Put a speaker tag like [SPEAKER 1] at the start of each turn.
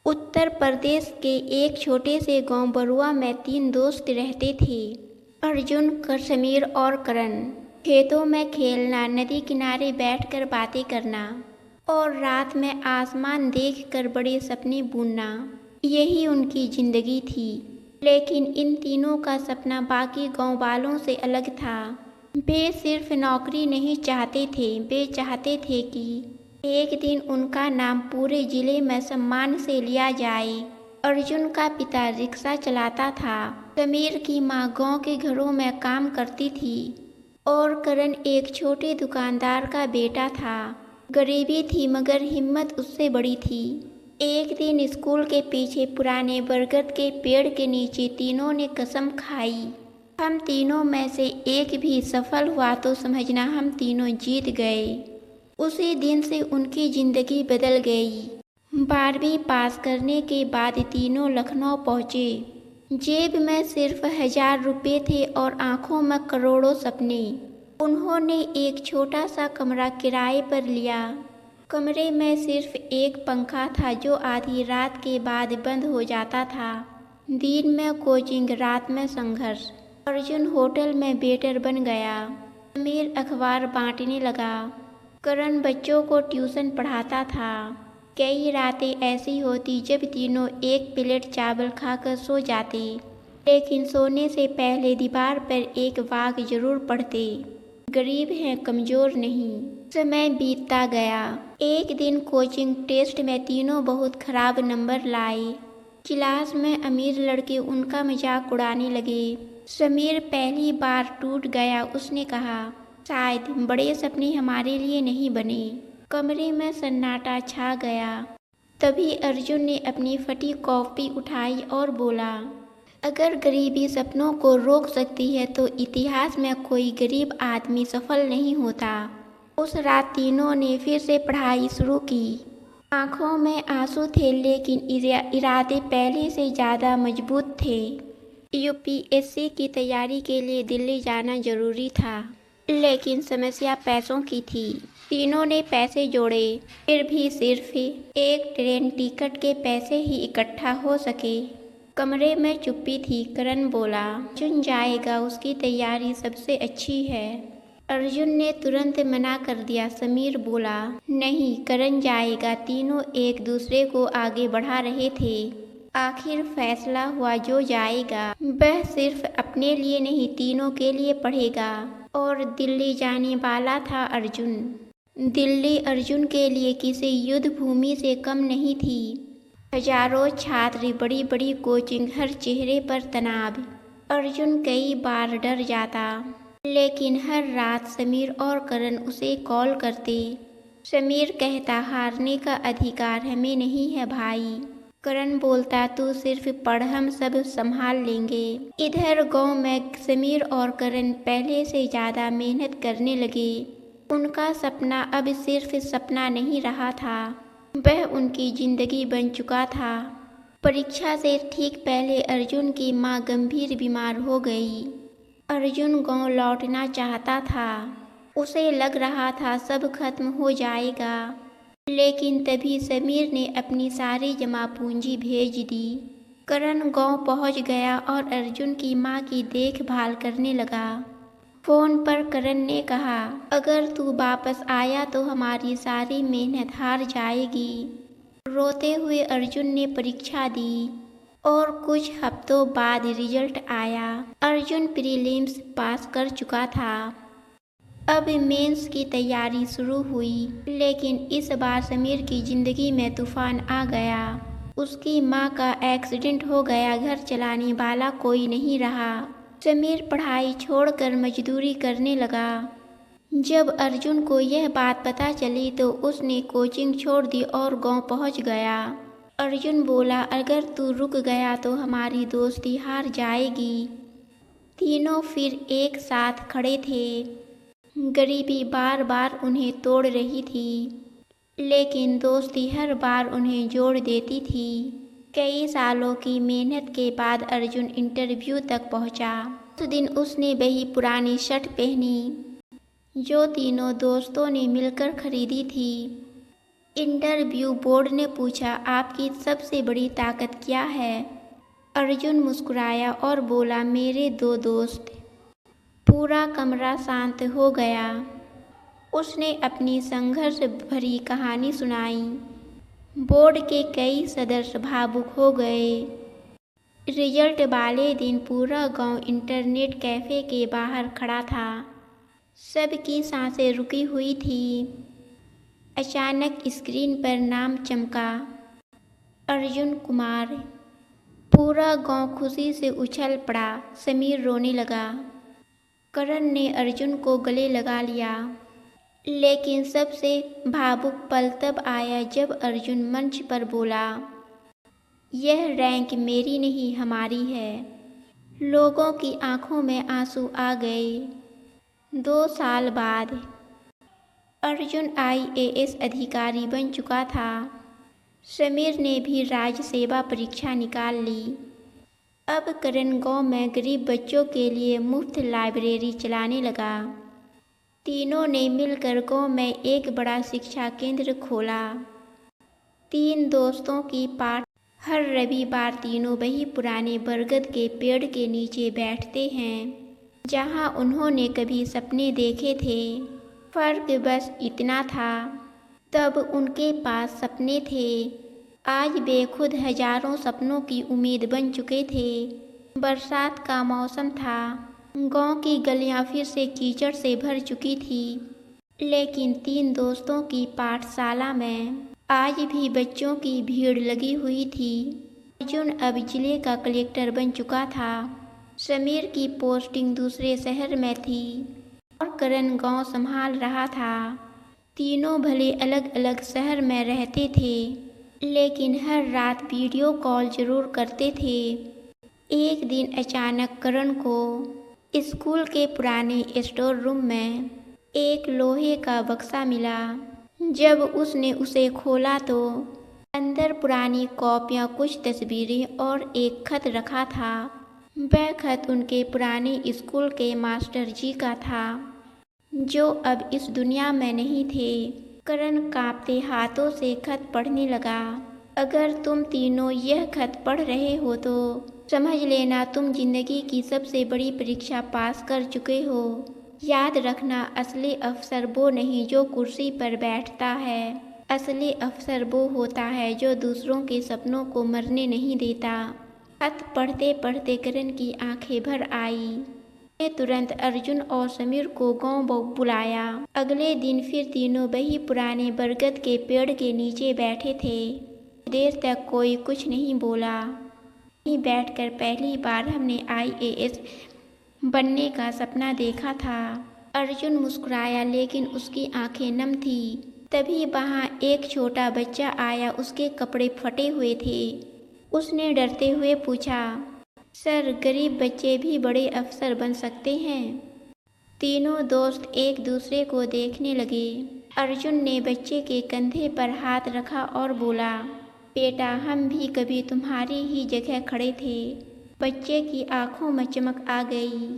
[SPEAKER 1] उत्तर प्रदेश के एक छोटे से गांव बरुआ में 3 दोस्त रहते थे। अर्जुन, समीर और करण। खेतों में खेलना, नदी किनारे बैठकर बातें करना और रात में आसमान देखकर बड़े सपने बुनना, यही उनकी जिंदगी थी। लेकिन इन तीनों का सपना बाकी गांव वालों से अलग था। वे सिर्फ नौकरी नहीं चाहते थे, वे चाहते थे कि एक दिन उनका नाम पूरे जिले में सम्मान से लिया जाए। अर्जुन का पिता रिक्शा चलाता था, समीर की माँ गांव के घरों में काम करती थी और करण एक छोटे दुकानदार का बेटा था। गरीबी थी मगर हिम्मत उससे बड़ी थी। एक दिन स्कूल के पीछे पुराने बरगद के पेड़ के नीचे तीनों ने कसम खाई, हम तीनों में से एक भी सफल हुआ तो समझना हम तीनों जीत गए। उसी दिन से उनकी जिंदगी बदल गई। 12वीं पास करने के बाद तीनों लखनऊ पहुँचे। जेब में सिर्फ 1000 रुपये थे और आंखों में करोड़ों सपने। उन्होंने एक छोटा सा कमरा किराए पर लिया। कमरे में सिर्फ एक पंखा था जो आधी रात के बाद बंद हो जाता था। दिन में कोचिंग, रात में संघर्ष। अर्जुन होटल में वेटर बन गया, समीर अखबार बांटने लगा, करण बच्चों को ट्यूशन पढ़ाता था। कई रातें ऐसी होती जब तीनों एक प्लेट चावल खाकर सो जाते, लेकिन सोने से पहले दीवार पर एक वाक्य जरूर पढ़ते, गरीब हैं कमज़ोर नहीं। समय बीतता गया। एक दिन कोचिंग टेस्ट में तीनों बहुत खराब नंबर लाए। क्लास में अमीर लड़के उनका मजाक उड़ाने लगे। समीर पहली बार टूट गया। उसने कहा, शायद बड़े सपने हमारे लिए नहीं बने। कमरे में सन्नाटा छा गया। तभी अर्जुन ने अपनी फटी कॉपी उठाई और बोला, अगर गरीबी सपनों को रोक सकती है तो इतिहास में कोई गरीब आदमी सफल नहीं होता। उस रात तीनों ने फिर से पढ़ाई शुरू की। आंखों में आंसू थे लेकिन इरादे पहले से ज़्यादा मजबूत थे। यूपीएससी की तैयारी के लिए दिल्ली जाना जरूरी था, लेकिन समस्या पैसों की थी। तीनों ने पैसे जोड़े, फिर भी सिर्फ एक ट्रेन टिकट के पैसे ही इकट्ठा हो सके। कमरे में चुप्पी थी। करण बोला, अर्जुन जाएगा, उसकी तैयारी सबसे अच्छी है। अर्जुन ने तुरंत मना कर दिया। समीर बोला, नहीं, करण जाएगा। तीनों एक दूसरे को आगे बढ़ा रहे थे। आखिर फैसला हुआ, जो जाएगा वह सिर्फ अपने लिए नहीं तीनों के लिए पढ़ेगा। और दिल्ली जाने वाला था अर्जुन। दिल्ली अर्जुन के लिए किसी युद्ध भूमि से कम नहीं थी। हजारों छात्र, बड़ी बड़ी कोचिंग, हर चेहरे पर तनाव। अर्जुन कई बार डर जाता, लेकिन हर रात समीर और करण उसे कॉल करते। समीर कहता, हारने का अधिकार हमें नहीं है भाई। करण बोलता, तू सिर्फ पढ़, हम सब संभाल लेंगे। इधर गांव में समीर और करण पहले से ज़्यादा मेहनत करने लगे। उनका सपना अब सिर्फ सपना नहीं रहा था, वह उनकी जिंदगी बन चुका था। परीक्षा से ठीक पहले अर्जुन की माँ गंभीर बीमार हो गई। अर्जुन गांव लौटना चाहता था। उसे लग रहा था सब खत्म हो जाएगा, लेकिन तभी समीर ने अपनी सारी जमा पूंजी भेज दी। करण गांव पहुंच गया और अर्जुन की मां की देखभाल करने लगा। फोन पर करण ने कहा, अगर तू वापस आया तो हमारी सारी मेहनत हार जाएगी। रोते हुए अर्जुन ने परीक्षा दी और कुछ हफ्तों बाद रिजल्ट आया। अर्जुन प्रीलिम्स पास कर चुका था। अब मेंस की तैयारी शुरू हुई, लेकिन इस बार समीर की जिंदगी में तूफान आ गया। उसकी माँ का एक्सीडेंट हो गया, घर चलाने वाला कोई नहीं रहा। समीर पढ़ाई छोड़कर मजदूरी करने लगा। जब अर्जुन को यह बात पता चली तो उसने कोचिंग छोड़ दी और गांव पहुंच गया। अर्जुन बोला, अगर तू रुक गया तो हमारी दोस्ती हार जाएगी। तीनों फिर एक साथ खड़े थे। गरीबी बार बार उन्हें तोड़ रही थी, लेकिन दोस्ती हर बार उन्हें जोड़ देती थी। कई सालों की मेहनत के बाद अर्जुन इंटरव्यू तक पहुंचा। उस दिन उसने वही पुरानी शर्ट पहनी जो तीनों दोस्तों ने मिलकर खरीदी थी। इंटरव्यू बोर्ड ने पूछा, आपकी सबसे बड़ी ताकत क्या है? अर्जुन मुस्कुराया और बोला, मेरे 2 दोस्त। पूरा कमरा शांत हो गया। उसने अपनी संघर्ष भरी कहानी सुनाई। बोर्ड के कई सदस्य भावुक हो गए। रिजल्ट वाले दिन पूरा गांव इंटरनेट कैफे के बाहर खड़ा था। सबकी सांसें रुकी हुई थी। अचानक स्क्रीन पर नाम चमका, अर्जुन कुमार। पूरा गांव खुशी से उछल पड़ा। समीर रोने लगा। करण ने अर्जुन को गले लगा लिया। लेकिन सबसे भावुक पल तब आया जब अर्जुन मंच पर बोला, यह रैंक मेरी नहीं हमारी है। लोगों की आंखों में आंसू आ गए। 2 साल बाद अर्जुन IAS अधिकारी बन चुका था। समीर ने भी राज्य सेवा परीक्षा निकाल ली। अब करण गांव में गरीब बच्चों के लिए मुफ्त लाइब्रेरी चलाने लगा। तीनों ने मिलकर गांव में एक बड़ा शिक्षा केंद्र खोला। 3 दोस्तों की पाठ हर रविवार तीनों वही पुराने बरगद के पेड़ के नीचे बैठते हैं, जहां उन्होंने कभी सपने देखे थे। फर्क बस इतना था, तब उनके पास सपने थे। आज वे खुद हजारों सपनों की उम्मीद बन चुके थे। बरसात का मौसम था। गांव की गलियां फिर से कीचड़ से भर चुकी थी। लेकिन 3 दोस्तों की पाठशाला में आज भी बच्चों की भीड़ लगी हुई थी। अर्जुन अब जिले का कलेक्टर बन चुका था। समीर की पोस्टिंग दूसरे शहर में थी और करण गांव संभाल रहा था। तीनों भले अलग अलग शहर में रहते थे, लेकिन हर रात वीडियो कॉल जरूर करते थे। एक दिन अचानक करण को स्कूल के पुराने स्टोर रूम में एक लोहे का बक्सा मिला। जब उसने उसे खोला तो अंदर पुरानी कॉपियां, कुछ तस्वीरें और एक खत रखा था। वह खत उनके पुराने स्कूल के मास्टर जी का था, जो अब इस दुनिया में नहीं थे। करण कांपते हाथों से खत पढ़ने लगा। अगर तुम तीनों यह खत पढ़ रहे हो तो समझ लेना तुम जिंदगी की सबसे बड़ी परीक्षा पास कर चुके हो। याद रखना, असली अफसर वो नहीं जो कुर्सी पर बैठता है। असली अफसर वो होता है जो दूसरों के सपनों को मरने नहीं देता। खत पढ़ते पढ़ते करण की आंखें भर आई। ने तुरंत अर्जुन और समीर को गांव बुलाया। अगले दिन फिर तीनों वही पुराने बरगद के पेड़ के नीचे बैठे थे। देर तक कोई कुछ नहीं बोला। वहीं बैठकर पहली बार हमने IAS बनने का सपना देखा था। अर्जुन मुस्कुराया, लेकिन उसकी आंखें नम थी। तभी वहां एक छोटा बच्चा आया। उसके कपड़े फटे हुए थे। उसने डरते हुए पूछा, सर, गरीब बच्चे भी बड़े अफसर बन सकते हैं? तीनों दोस्त एक दूसरे को देखने लगे। अर्जुन ने बच्चे के कंधे पर हाथ रखा और बोला, बेटा, हम भी कभी तुम्हारी ही जगह खड़े थे। बच्चे की आंखों में चमक आ गई।